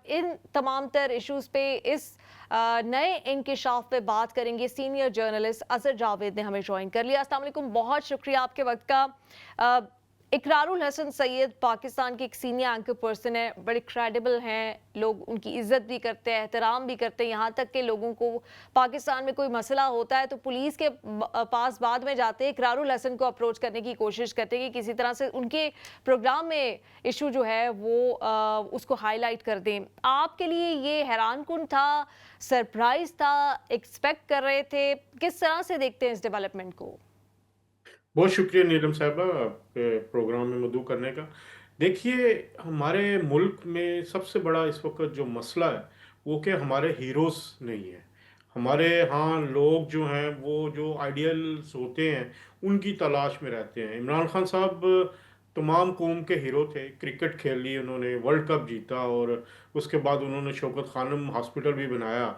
ان तमाम तर इश्यूज़ पे इस नए इंकिशाफ पे बात करेंगे। सीनियर जर्नलिस्ट अजहर जावेद ने हमें ज्वाइन कर लिया। अस्सलाम वालेकुम, बहुत शुक्रिया आपके वक्त का। इकरारुल हसन सैयद पाकिस्तान के एक सीनियर एंकर पर्सन है, बड़े क्रेडिबल हैं, लोग उनकी इज्जत भी करते हैं, एहतराम भी करते हैं। यहाँ तक के लोगों को पाकिस्तान में कोई मसला होता है तो पुलिस के पास बाद में जाते हैं, इकरारुल हसन को अप्रोच करने की कोशिश करते हैं कि किसी तरह से उनके प्रोग्राम में इशू जो है वो उसको हाईलाइट कर दें। आपके लिए ये हैरान कुन था, सरप्राइज था, एक्सपेक्ट कर रहे थे? किस तरह से देखते हैं इस डेवलपमेंट को? बहुत शुक्रिया नीलम साहिबा आपके प्रोग्राम में मदऊ करने का। देखिए, हमारे मुल्क में सबसे बड़ा इस वक़्त जो मसला है, वो कि हमारे हीरोज़ नहीं हैं। हमारे यहाँ लोग जो हैं, वो जो आइडियल्स होते हैं, उनकी तलाश में रहते हैं। इमरान खान साहब तमाम कौम के हीरो थे, क्रिकेट खेल ली उन्होंने, वर्ल्ड कप जीता और उसके बाद उन्होंने शौकत खानम हॉस्पिटल भी बनाया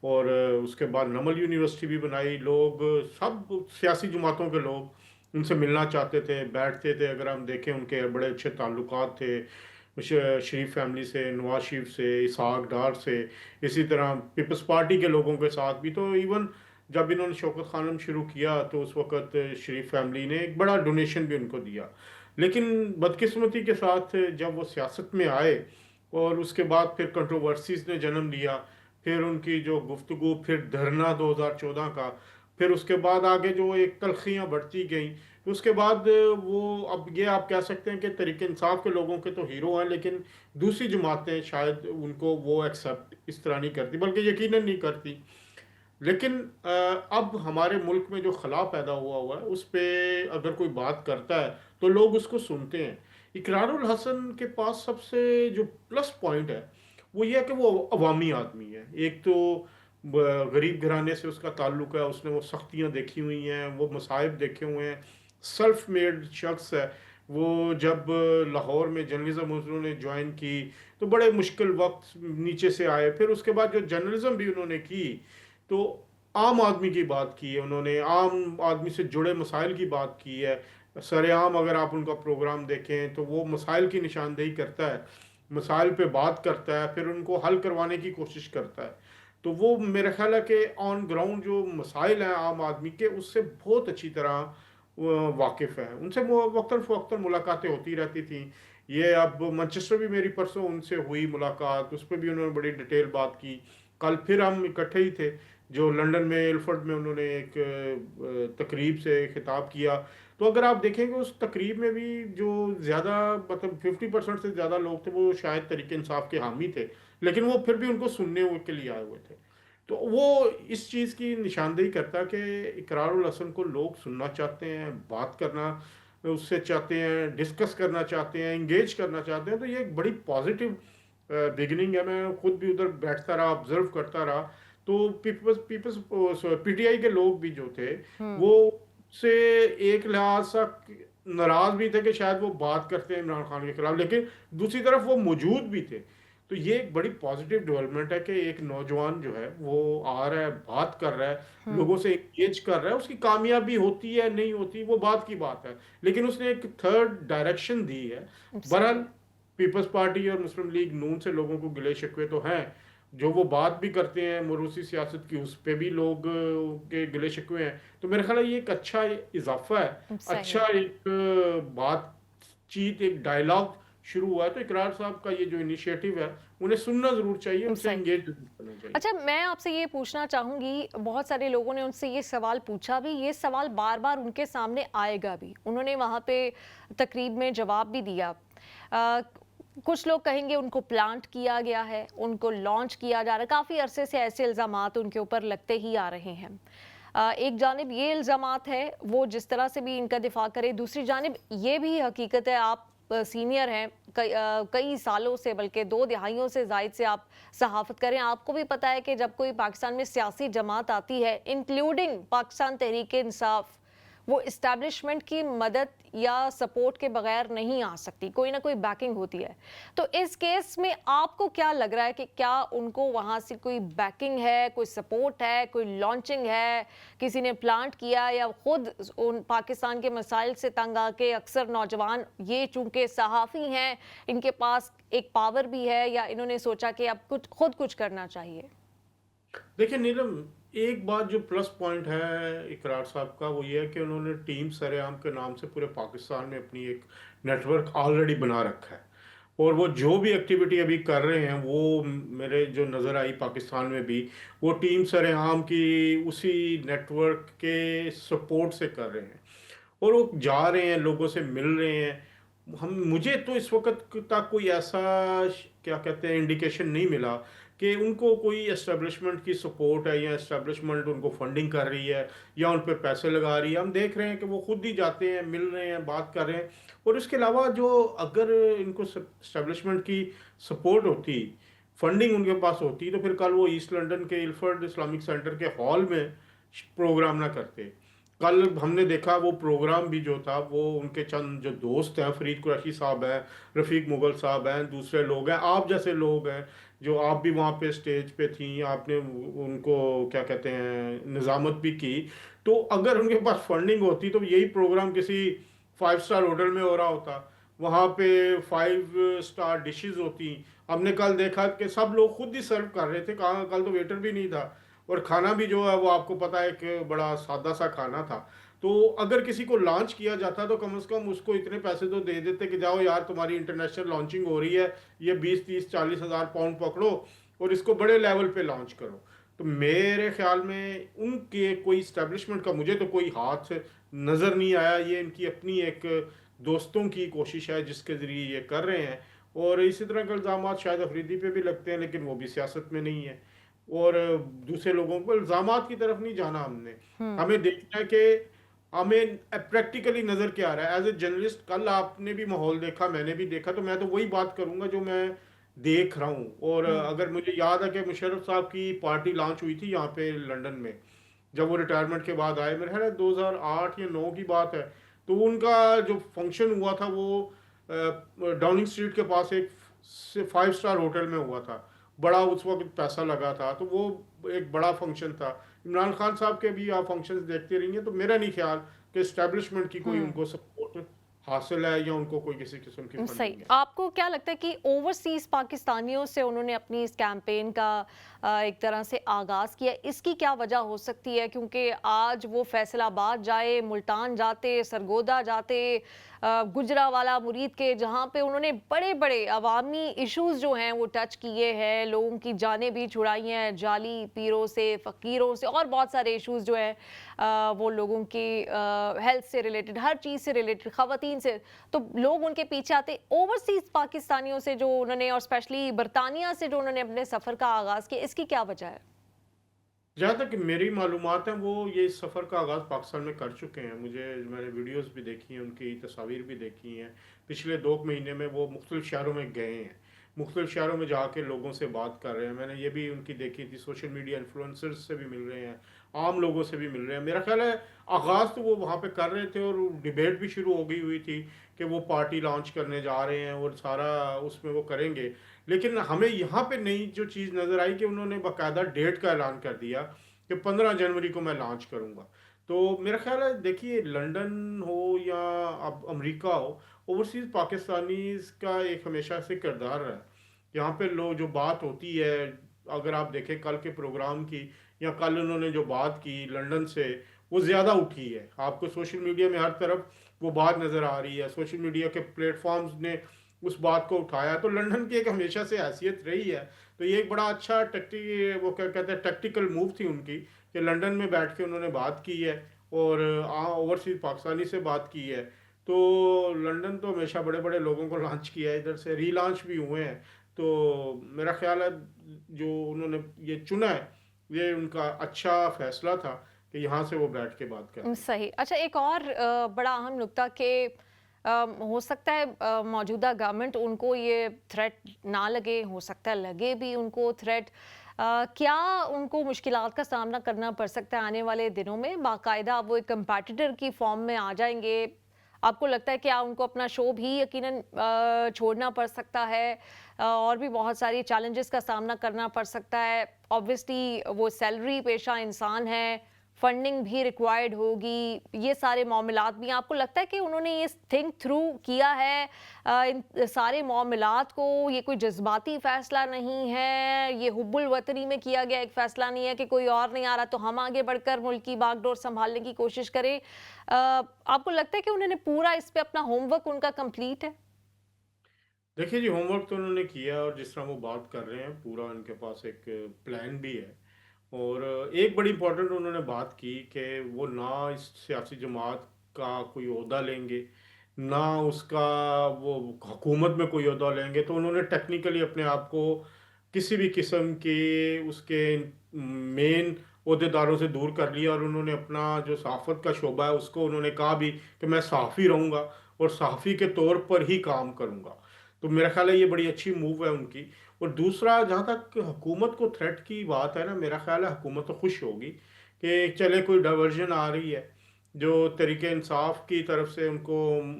और उसके बाद नमल यूनिवर्सिटी भी बनाई। लोग सब सियासी जमातों के लोग उनसे मिलना चाहते थे, बैठते थे। अगर हम देखें उनके बड़े अच्छे ताल्लुकात थे शरीफ फैमिली से, नवाज शरीफ से, इसहाक डार से, इसी तरह पीपल्स पार्टी के लोगों के साथ भी। तो इवन जब इन्होंने शौकत खानम शुरू किया तो उस वक़्त शरीफ फैमिली ने एक बड़ा डोनेशन भी उनको दिया। लेकिन बदकिस्मती के साथ जब वो सियासत में आए और उसके बाद फिर कंट्रोवर्सीज़ ने जन्म लिया, फिर उनकी जो गुफ्तगू, फिर धरना 2014 का, फिर उसके बाद आगे जो एक तल्खियाँ बढ़ती गईं, तो उसके बाद वो अब ये आप कह सकते हैं कि तहरीक इंसाफ के लोगों के तो हीरो हैं, लेकिन दूसरी जमातें शायद उनको वो एक्सेप्ट इस तरह नहीं करती, बल्कि यकीनन नहीं करती। लेकिन अब हमारे मुल्क में जो खला पैदा हुआ हुआ है, उस पे अगर कोई बात करता है, तो लोग उसको सुनते हैं। इकरारुल हसन के पास सबसे जो प्लस पॉइंट है, वो ये है कि वो अवामी आदमी है। एक तो गरीब घराने से उसका ताल्लुक है, उसने वो सख्तियाँ देखी हुई हैं, वो मसाइब देखे हुए हैं, सेल्फ मेड शख्स है। वो जब लाहौर में जर्नलिज्म उन्होंने ज्वाइन की, तो बड़े मुश्किल वक्त नीचे से आए। फिर उसके बाद जो जर्नलिज्म भी उन्होंने की, तो आम आदमी की बात की है उन्होंने, आम आदमी से जुड़े मसाइल की बात की है। सरेआम अगर आप उनका प्रोग्राम देखें तो वो मसाइल की निशानदेही करता है, मसाइल पे बात करता है, फिर उनको हल करवाने की कोशिश करता है। तो वो मेरा ख्याल है कि ऑन ग्राउंड जो मसाइल हैं आम आदमी के, उससे बहुत अच्छी तरह वाकिफ़ है। उनसे वक्तन फ़वक्तन मुलाकातें होती रहती थी। ये अब मैनचेस्टर भी मेरी परसों उनसे हुई मुलाकात, उस पे भी उन्होंने बड़ी डिटेल बात की। कल फिर हम इकट्ठे ही थे, जो लंदन में एल्फर्ड में उन्होंने एक तकरीब से खिताब किया। तो अगर आप देखेंगे उस तकरीब में भी जो ज़्यादा मतलब 50% से ज़्यादा लोग थे, वो शायद तहरीक इंसाफ के हामी थे, लेकिन वो फिर भी उनको सुनने के लिए आए हुए थे। तो वो इस चीज़ की निशानदेही करता है कि इकरारुल हसन को लोग सुनना चाहते हैं, बात करना उससे चाहते हैं, डिस्कस करना चाहते हैं, एंगेज करना चाहते हैं। तो ये एक बड़ी पॉजिटिव बिगिनिंग है। मैं खुद भी उधर बैठता रहा, ऑब्जर्व करता रहा। तो पीपल्स पीपल्स पीटीआई के लोग भी जो थे, हम्म। वो से एक लिहाज सा नाराज भी थे कि शायद वो बात करते हैं इमरान खान के खिलाफ, लेकिन दूसरी तरफ वो मौजूद भी थे। तो ये एक बड़ी पॉजिटिव डेवलपमेंट है कि एक नौजवान जो है वो आ रहा है, बात कर रहा है, लोगों से एंगेज कर रहा है। उसकी कामयाबी होती है नहीं होती वो बात की बात है, लेकिन उसने एक थर्ड डायरेक्शन दी है। बहरहाल सही। पीपल्स पार्टी और मुस्लिम लीग नून से लोगों को गिले शिकवे तो हैं, जो वो बात भी करते हैं मोरूसी सियासत की, उस पे भी लोग के गिले शिकवे हैं। तो मेरे ख्याल है ये एक अच्छा इजाफा है, सही। अच्छा एक बातचीत, एक डायलॉग शुरू हुआ है। तो इकरार साहब का ये जो इनिशिएटिव है, उन्हें सुनना ज़रूर चाहिए, उनसे सही। एंगेज ज़रूर करना चाहिए। अच्छा, मैं आपसे ये पूछना चाहूँगी, बहुत सारे लोगों ने उनसे ये सवाल पूछा भी, ये सवाल बार-बार उनके सामने आएगा भी। उन्होंने वहाँ पे तकरीब में जवाब भी दिया। कुछ लोग कहेंगे उनको प्लांट किया गया है, उनको लॉन्च किया जा रहा है। काफ़ी अरसे से ऐसे इल्ज़ामात उनके ऊपर लगते ही आ रहे हैं। एक जानिब ये इल्ज़ामात है, वो जिस तरह से भी इनका दिफ़ा करे, दूसरी जानिब ये भी हकीकत है, आप सीनियर हैं, कई सालों से, बल्कि 2 दहाइयों से ज़ायद से आप सहाफ़त करें। आपको भी पता है कि जब कोई पाकिस्तान में सियासी जमात आती है, इंक्लूडिंग पाकिस्तान तहरीक इंसाफ, وہ اسٹیبلشمنٹ کی مدد یا سپورٹ کے بغیر نہیں آ سکتی, کوئی نہ کوئی بیکنگ ہوتی ہے. تو اس کیس میں آپ کو کیا لگ رہا ہے کہ کیا ان کو وہاں سے کوئی بیکنگ ہے, کوئی سپورٹ ہے, کوئی لانچنگ ہے, کسی نے پلانٹ کیا, یا خود ان پاکستان کے مسائل سے تنگ آ کے اکثر نوجوان یہ چونکہ صحافی ہیں ان کے پاس ایک پاور بھی ہے, یا انہوں نے سوچا کہ اب خود کچھ کرنا چاہیے؟ دیکھیں نیلم، ایک بات جو پلس پوائنٹ ہے اقرار صاحب کا وہ یہ ہے کہ انہوں نے ٹیم سر عام کے نام سے پورے پاکستان میں اپنی ایک نیٹ ورک آلریڈی بنا رکھا ہے، اور وہ جو بھی ایکٹیویٹی ابھی کر رہے ہیں وہ میرے جو نظر آئی پاکستان میں بھی وہ ٹیم سر عام کی اسی نیٹ ورک کے سپورٹ سے کر رہے ہیں، اور وہ جا رہے ہیں لوگوں سے مل رہے ہیں. مجھے تو اس وقت تک کوئی ایسا کیا کہتے ہیں انڈیکیشن نہیں ملا کہ ان کو کوئی اسٹیبلشمنٹ کی سپورٹ ہے یا اسٹیبلشمنٹ ان کو فنڈنگ کر رہی ہے یا ان پہ پیسے لگا رہی ہے. ہم دیکھ رہے ہیں کہ وہ خود ہی جاتے ہیں، مل رہے ہیں، بات کر رہے ہیں. اور اس کے علاوہ جو اگر ان کو اسٹیبلشمنٹ کی سپورٹ ہوتی، فنڈنگ ان کے پاس ہوتی، تو پھر کل وہ ایسٹ لنڈن کے الفرڈ اسلامک سینٹر کے ہال میں پروگرام نہ کرتے. کل ہم نے دیکھا وہ پروگرام بھی جو تھا وہ ان کے چند جو دوست ہیں، فرید قریشی صاحب ہیں، رفیق مغل صاحب ہیں، دوسرے لوگ ہیں، آپ جیسے لوگ ہیں جو آپ بھی وہاں پہ سٹیج پہ تھیں، آپ نے ان کو کیا کہتے ہیں نظامت بھی کی. تو اگر ان کے پاس فنڈنگ ہوتی تو یہی پروگرام کسی 5 اسٹار ہوٹل میں ہو رہا ہوتا، وہاں پہ 5 اسٹار ڈشز ہوتی. ہم نے کل دیکھا کہ سب لوگ خود ہی سرو کر رہے تھے، کہاں کل تو ویٹر بھی نہیں تھا، اور کھانا بھی جو ہے وہ آپ کو پتا ہے کہ بڑا سادہ سا کھانا تھا. تو اگر کسی کو لانچ کیا جاتا تو کم از کم اس کو اتنے پیسے تو دے دیتے کہ جاؤ یار تمہاری انٹرنیشنل لانچنگ ہو رہی ہے، یہ 20 30 40 ہزار پاؤنڈ پکڑو اور اس کو بڑے لیول پہ لانچ کرو. تو میرے خیال میں ان کے کوئی اسٹیبلشمنٹ کا مجھے تو کوئی ہاتھ نظر نہیں آیا. یہ ان کی اپنی ایک دوستوں کی کوشش ہے جس کے ذریعے یہ کر رہے ہیں، اور اسی طرح کے الزامات شاید افریدی پہ بھی لگتے ہیں لیکن وہ بھی سیاست میں نہیں ہے. اور دوسرے لوگوں کو الزامات کی طرف نہیں جانا ہم نے، ہمیں دیکھنا ہے کہ ہمیں پریکٹیکلی نظر کیا آ رہا ہے. ایز اے جرنلسٹ کل آپ نے بھی ماحول دیکھا، میں نے بھی دیکھا، تو میں تو وہی بات کروں گا جو میں دیکھ رہا ہوں. اور اگر مجھے یاد ہے کہ مشرف صاحب کی پارٹی لانچ ہوئی تھی یہاں پہ لنڈن میں جب وہ ریٹائرمنٹ کے بعد آئے، میرے خیال ہے 2008 یا 9 کی بات ہے. تو ان کا جو فنکشن ہوا تھا وہ ڈاؤننگ اسٹریٹ کے پاس ایک 5 اسٹار ہوٹل میں ہوا تھا، بڑا اس وقت پیسہ لگا تھا، تو وہ ایک بڑا فنکشن تھا. عمران خان صاحب کے بھی آپ فنکشنز دیکھتے رہیں گے، تو میرا نہیں خیال کہ اسٹیبلشمنٹ کی کوئی ان کو سپورٹ حاصل ہے یا ان کو کوئی کسی قسم کی صحیح. فنڈنگ ہے. آپ کو کیا لگتا ہے کہ اوورسیز پاکستانیوں سے انہوں نے اپنی اس کیمپین کا ایک طرح سے آغاز کیا، اس کی کیا وجہ ہو سکتی ہے؟ کیونکہ آج وہ فیصل آباد جائے، ملتان جاتے، سرگودا جاتے، گجرانوالہ مرید کے، جہاں پہ انہوں نے بڑے بڑے عوامی ایشوز جو ہیں وہ ٹچ کیے ہیں، لوگوں کی جانیں بھی چھڑائی ہیں، جعلی پیروں سے، فقیروں سے، اور بہت سارے ایشوز جو ہیں وہ لوگوں کی ہیلتھ سے ریلیٹڈ، ہر چیز سے ریلیٹڈ، خواتین سے، تو لوگ ان کے پیچھے آتے. اوورسیز پاکستانیوں سے جو انہوں نے، اور اسپیشلی برطانیہ سے جو انہوں نے اپنے سفر کا آغاز کیا، اس کی کیا وجہ ہے؟ جہاں تک میری معلومات ہیں وہ یہ سفر کا آغاز پاکستان میں کر چکے ہیں. میں نے ویڈیوز بھی دیکھی ہیں، ان کی تصاویر بھی دیکھی ہیں. پچھلے 2 مہینے میں وہ مختلف شہروں میں گئے ہیں، مختلف شہروں میں جا کے لوگوں سے بات کر رہے ہیں. میں نے یہ بھی ان کی دیکھی تھی، سوشل میڈیا انفلوئنسرز سے بھی مل رہے ہیں، عام لوگوں سے بھی مل رہے ہیں. میرا خیال ہے آغاز تو وہ وہاں پہ کر رہے تھے، اور ڈیبیٹ بھی شروع ہو گئی ہوئی تھی کہ وہ پارٹی لانچ کرنے جا رہے ہیں اور سارا اس میں وہ کریں گے. لیکن ہمیں یہاں پہ نئی جو چیز نظر آئی کہ انہوں نے باقاعدہ ڈیٹ کا اعلان کر دیا کہ 15 جنوری کو میں لانچ کروں گا. تو میرا خیال ہے دیکھیے لنڈن ہو یا اب امریکہ ہو، اوورسیز پاکستانیز کا ایک ہمیشہ سے کردار رہا ہے. یہاں پہ لوگ جو بات ہوتی ہے، اگر آپ دیکھیں کل کے پروگرام کی یا کل انہوں نے جو بات کی لنڈن سے، وہ زیادہ اٹھی ہے. آپ کو سوشل میڈیا میں ہر طرف وہ بات نظر آ رہی ہے، سوشل میڈیا کے پلیٹ فارمز نے اس بات کو اٹھایا. تو لنڈن کی ایک ہمیشہ سے حیثیت رہی ہے. تو یہ ایک بڑا اچھا وہ کیا کہتے ہیں ٹیکٹیکل موو تھی ان کی کہ لنڈن میں بیٹھ کے انہوں نے بات کی ہے اور اوورسیز پاکستانی سے بات کی ہے. تو لنڈن تو ہمیشہ بڑے بڑے لوگوں کو لانچ کیا ہے، ادھر سے ری لانچ بھی ہوئے ہیں. تو میرا خیال ہے جو انہوں نے یہ چنا ہے یہ ان کا اچھا فیصلہ تھا کہ یہاں سے وہ بیٹھ کے بات کر رہے ہیں. صحیح. اچھا، ایک اور بڑا اہم نکتہ کہ हो सकता है मौजूदा गवर्नमेंट उनको ये थ्रेट ना लगे, हो सकता है लगे भी उनको थ्रेट। क्या उनको मुश्किलात का सामना करना पड़ सकता है आने वाले दिनों में? बाकायदा वो एक कंपैटिटर की फॉर्म में आ जाएँगे? आपको लगता है क्या उनको अपना शो भी यकीनन छोड़ना पड़ सकता है? और भी बहुत सारी चैलेंजेस का सामना करना पड़ सकता है। ऑब्वियसली वो सैलरी पेशा इंसान है, फंडिंग भी रिक्वायर्ड होगी, ये सारे मामलात भी हैं। आपको लगता है कि उन्होंने ये थिंक थ्रू किया है इन सारे मामलात को? ये कोई जज़्बाती फ़ैसला नहीं है, ये हुब्बुल वतनी में किया गया एक फ़ैसला नहीं है कि कोई और नहीं आ रहा तो हम आगे बढ़कर मुल्क की बागडोर सँभालने की कोशिश करें। आपको लगता है कि उन्होंने पूरा इस पे अपना होमवर्क उनका कंप्लीट है? देखिए जी, होमवर्क तो उन्होंने किया और जिस तरह वो बात कर रहे हैं, पूरा उनके पास एक प्लान भी है। और एक बड़ी इम्पोर्टेंट उन्होंने बात की कि वो ना इस सियासी जमात का कोई ओहदा लेंगे, ना उसका वो हुकूमत में कोई ओहदा लेंगे। तो उन्होंने टेक्निकली अपने आप को किसी भी किस्म के उसके मेन ओहदेदारों से दूर कर लिया और उन्होंने अपना जो सहाफ़त का शोबा है, उसको उन्होंने कहा भी कि मैं सहाफ़ी रहूँगा और सहाफ़ी के तौर पर ही काम करूँगा। तो मेरा ख़्याल है ये बड़ी अच्छी मूव है उनकी। और दूसरा, जहाँ तक हुकूमत को थ्रेट की बात है ना, मेरा ख़्याल है हुकूमत तो खुश होगी कि चले कोई डाइवर्जन आ रही है, जो तरीके इंसाफ की तरफ से उनको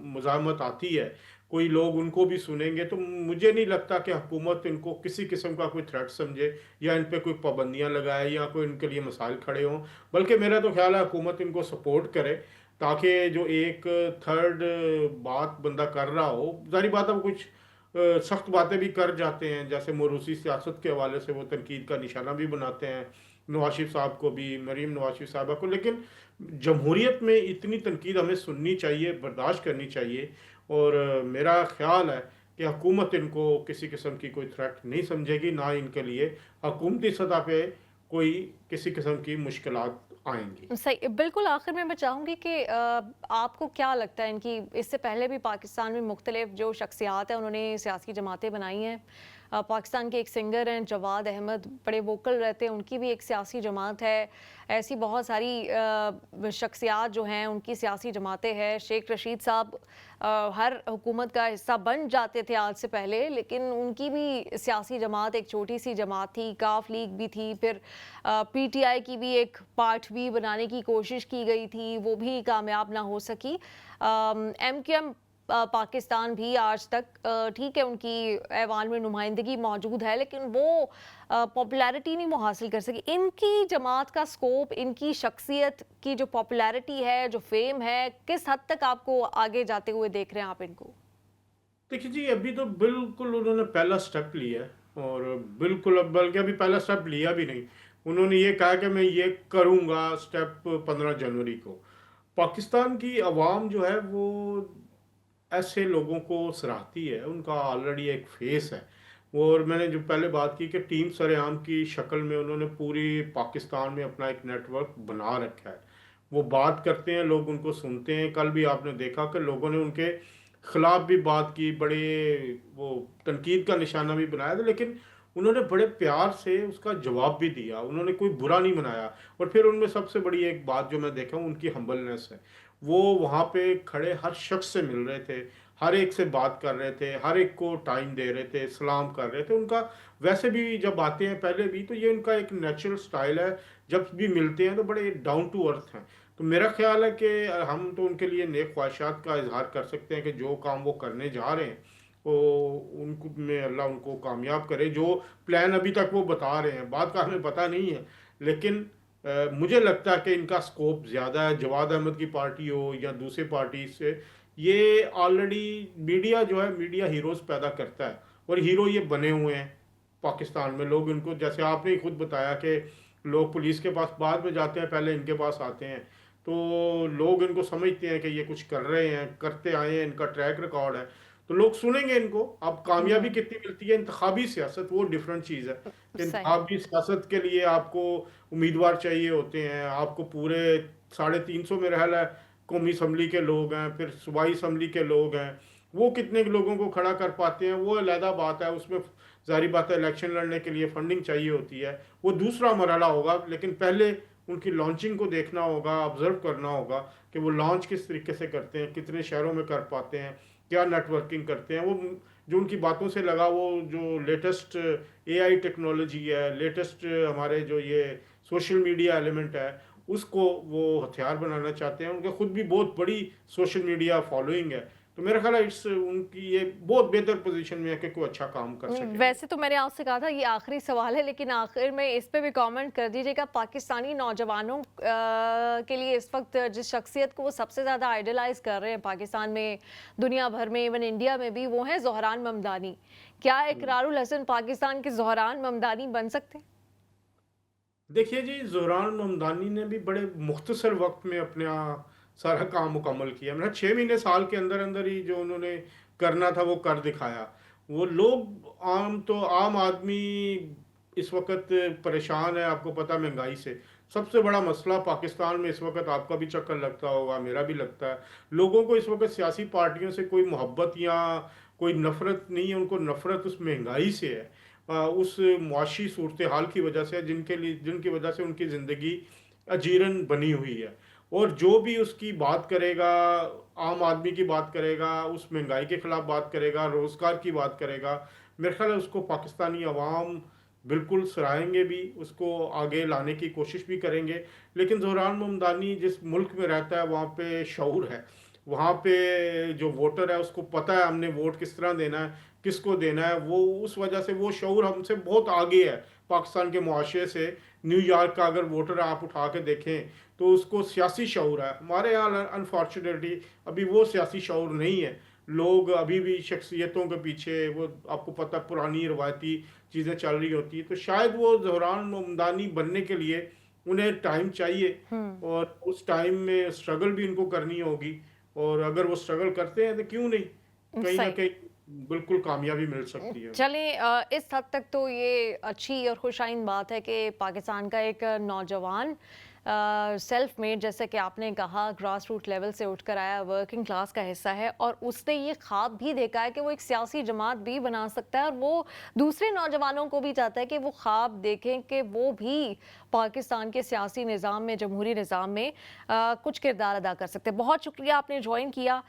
मुज़ाहमत आती है, कोई लोग उनको भी सुनेंगे। तो मुझे नहीं लगता कि हुकूमत इनको किसी किस्म का कोई थ्रेट समझे या इन पे कोई पाबंदियाँ लगाए या कोई इनके लिए मसाइल खड़े हों। बल्कि मेरा तो ख़्याल है हुकूमत इनको सपोर्ट करे, ताकि जो एक थर्ड बात बंदा कर रहा हो, ज़ाहिर बात है वो कुछ सख्त बातें भी कर जाते हैं, जैसे मोरूसी सियासत के हवाले से वो तनकीद का निशाना भी बनाते हैं नवाज शरीफ साहब को भी, मरीम नवाज शरीफ साहबा को। लेकिन जमहूरियत में इतनी तनकीद हमें सुननी चाहिए, बर्दाश्त करनी चाहिए। और मेरा ख्याल है कि हुकूमत इनको किसी किस्म की कोई थ्रेट नहीं समझेगी, ना इनके लिए हुकूमती सतह पे कोई किसी किस्म की मुश्किलात आएंगी। सही बिल्कुल, आखिर में मैं चाहूँगी कि आपको क्या लगता है इनकी इससे पहले भी पाकिस्तान में मुख्तलिफ जो शख्सियात हैं उन्होंने सियासी जमातें बनाई हैं। पाकिस्तान के एक सिंगर हैं जवाद अहमद, बड़े वोकल रहते हैं, उनकी भी एक सियासी जमात है। ऐसी बहुत सारी शख्सियात जो हैं उनकी सियासी जमातें हैं। शेख रशीद साहब हर हुकूमत का हिस्सा बन जाते थे आज से पहले, लेकिन उनकी भी सियासी जमात एक छोटी सी जमात थी, काफ लीग भी थी, फिर पीटीआई की भी एक पार्ट भी बनाने की कोशिश की गई थी, वो भी कामयाब ना हो सकी। एमक्यूएम पाकिस्तान भी आज तक ठीक है उनकी ऐवान में नुमाइंदगी मौजूद है, लेकिन वो पॉपुलैरिटी नहीं वो हासिल कर सकी। इनकी जमात का स्कोप, इनकी शख्सियत की जो पॉपुलैरिटी है, जो फेम है, किस हद तक आपको आगे जाते हुए देख रहे हैं आप इनको? देखिए जी, अभी तो बिल्कुल उन्होंने पहला स्टेप लिया है। और बिल्कुल, अब बल्कि अभी पहला स्टेप लिया भी नहीं। उन्होंने ये कहा कि मैं ये करूँगा स्टेप 15 जनवरी को। पाकिस्तान की आवाम जो है वो ऐसे लोगों को सराहती है, उनका ऑलरेडी एक फेस है। और मैंने जो पहले बात की कि टीम सरेआम की शक्ल में उन्होंने पूरी पाकिस्तान में अपना एक नेटवर्क बना रखा है। वो बात करते हैं, लोग उनको सुनते हैं। कल भी आपने देखा कि लोगों ने उनके खिलाफ भी बात की, बड़े वो तनकीद का निशाना भी बनाया था, लेकिन उन्होंने बड़े प्यार से उसका जवाब भी दिया, उन्होंने कोई बुरा नहीं मनाया। और फिर उनमें सबसे बड़ी एक बात जो मैं देखा हूँ, उनकी हम्बलनेस है। वो वहाँ पे खड़े हर शख्स से मिल रहे थे, हर एक से बात कर रहे थे, हर एक को टाइम दे रहे थे, सलाम कर रहे थे। उनका वैसे भी जब आते हैं पहले भी, तो ये उनका एक नेचुरल स्टाइल है। जब भी मिलते हैं तो बड़े डाउन टू अर्थ हैं। तो मेरा ख्याल है कि हम तो उनके लिए नेक ख्वाहिशात का इजहार कर सकते हैं कि जो काम वो करने जा रहे हैं, वो उनको में अल्लाह उनको कामयाब करे। जो प्लान अभी तक वो बता रहे हैं, बात का हमें पता नहीं है, लेकिन मुझे लगता है कि इनका स्कोप ज़्यादा है। जवाद अहमद की पार्टी हो या दूसरे पार्टी से, ये ऑलरेडी मीडिया जो है, मीडिया हीरोज़ पैदा करता है और हीरो ये बने हुए हैं पाकिस्तान में। लोग इनको, जैसे आपने ही खुद बताया कि लोग पुलिस के पास बाद में जाते हैं, पहले इनके पास आते हैं। तो लोग इनको समझते हैं कि ये कुछ कर रहे हैं, करते आए हैं, इनका ट्रैक रिकॉर्ड है, तो लोग सुनेंगे इनको। अब कामयाबी हम्म, कितनी मिलती है, इंतखाबी सियासत वो डिफरेंट चीज़ है कि सही। इंतखाबी सियासत के लिए आपको उम्मीदवार चाहिए होते हैं, आपको पूरे 350 में रहल है कौमी असम्बली के लोग हैं, फिर सूबाई असम्बली के लोग हैं। वो कितने लोगों को खड़ा कर पाते हैं वो अलहदा बात है। उसमें जारी बात है, इलेक्शन लड़ने के लिए फंडिंग चाहिए होती है, वो दूसरा मरहला होगा। लेकिन पहले उनकी लॉन्चिंग को देखना होगा, ऑब्जर्व करना होगा कि वो लॉन्च किस तरीके से करते हैं, कितने शहरों में कर पाते हैं, क्या नेटवर्किंग करते हैं। वो जो उनकी बातों से लगा, वो जो लेटेस्ट एआई टेक्नोलॉजी है, लेटेस्ट हमारे जो ये सोशल मीडिया एलिमेंट है, उसको वो हथियार बनाना चाहते हैं। उनके खुद भी बहुत बड़ी सोशल मीडिया फॉलोइंग है, तो मेरा ख्याल है इट्स उनकी ये बहुत बेहतर पोजीशन में है कि कोई अच्छा काम कर सकेंगे। वैसे तो मैंने आपसे कहा था ये आखिरी सवाल है, लेकिन आखिर में इस पे भी कमेंट कर दीजिएगा। पाकिस्तानी नौजवानों के लिए इस वक्त जिस शख्सियत को वो सबसे ज़्यादा आइडलाइज कर रहे हैं पाकिस्तान में, दुनिया भर में, इवन इंडिया में भी, वो है ज़ोहरान ममदानी। क्या इकरारुल हसन पाकिस्तान के ज़ोहरान ममदानी बन सकते हैं? देखिए जी, ज़ोरान ममदानी ने भी बड़े मुख्तसर वक्त में अपना सारा काम मुकम्मल किया। मतलब 6 महीने साल के अंदर अंदर ही जो उन्होंने करना था वो कर दिखाया। वो लोग आम आदमी इस वक्त परेशान है, आपको पता, महंगाई से। सबसे बड़ा मसला पाकिस्तान में इस वक्त, आपका भी चक्कर लगता होगा, मेरा भी लगता है, लोगों को इस वक्त सियासी पार्टियों से कोई मोहब्बत या कोई नफरत नहीं है। उनको नफरत उस महंगाई से है, उस मुआशी सूरत हाल की वजह से, जिनकी वजह से उनकी ज़िंदगी अजीरन बनी हुई है। और जो भी उसकी बात करेगा, आम आदमी की बात करेगा, उस महंगाई के खिलाफ बात करेगा, रोज़गार की बात करेगा, मेरे ख्याल है उसको पाकिस्तानी अवाम बिल्कुल सराहेंगे भी, उसको आगे लाने की कोशिश भी करेंगे। लेकिन ज़ोहरान ममदानी जिस मुल्क में रहता है वहाँ पे शऊर है, वहाँ पे जो वोटर है उसको पता है हमने वोट किस तरह देना है, किसको देना है। वो उस वजह से वो शऊर हमसे बहुत आगे है पाकिस्तान के मुआशरे से। न्यूयॉर्क का अगर वोटर आप उठा के देखें तो उसको सियासी शऊर है। हमारे यहाँ अनफॉर्चुनेटली अभी वो सियासी शऊर नहीं है। लोग अभी भी शख्सियतों के पीछे, वो आपको पता, पुरानी रवायती चीज़ें चल रही होती हैं। तो शायद वो ज़ोहरान ममदानी बनने के लिए उन्हें टाइम चाहिए, और उस टाइम में स्ट्रगल भी इनको करनी होगी। और अगर वो स्ट्रगल करते हैं तो क्यों नहीं, कहीं ना सही। कहीं बिल्कुल कामयाबी मिल सकती है। चलें, इस हद तक तो ये अच्छी और खुशाइन बात है कि पाकिस्तान का एक नौजवान सेल्फ मेड, जैसे कि आपने कहा, ग्रास रूट लेवल से उठकर आया, वर्किंग क्लास का हिस्सा है, और उसने ये ख्वाब भी देखा है कि वो एक सियासी जमात भी बना सकता है, और वो दूसरे नौजवानों को भी चाहता है कि वो ख्वाब देखें कि वो भी पाकिस्तान के सियासी निज़ाम में, जमहूरी निज़ाम में कुछ किरदार अदा कर सकते हैं। बहुत शुक्रिया, आपने ज्वाइन किया।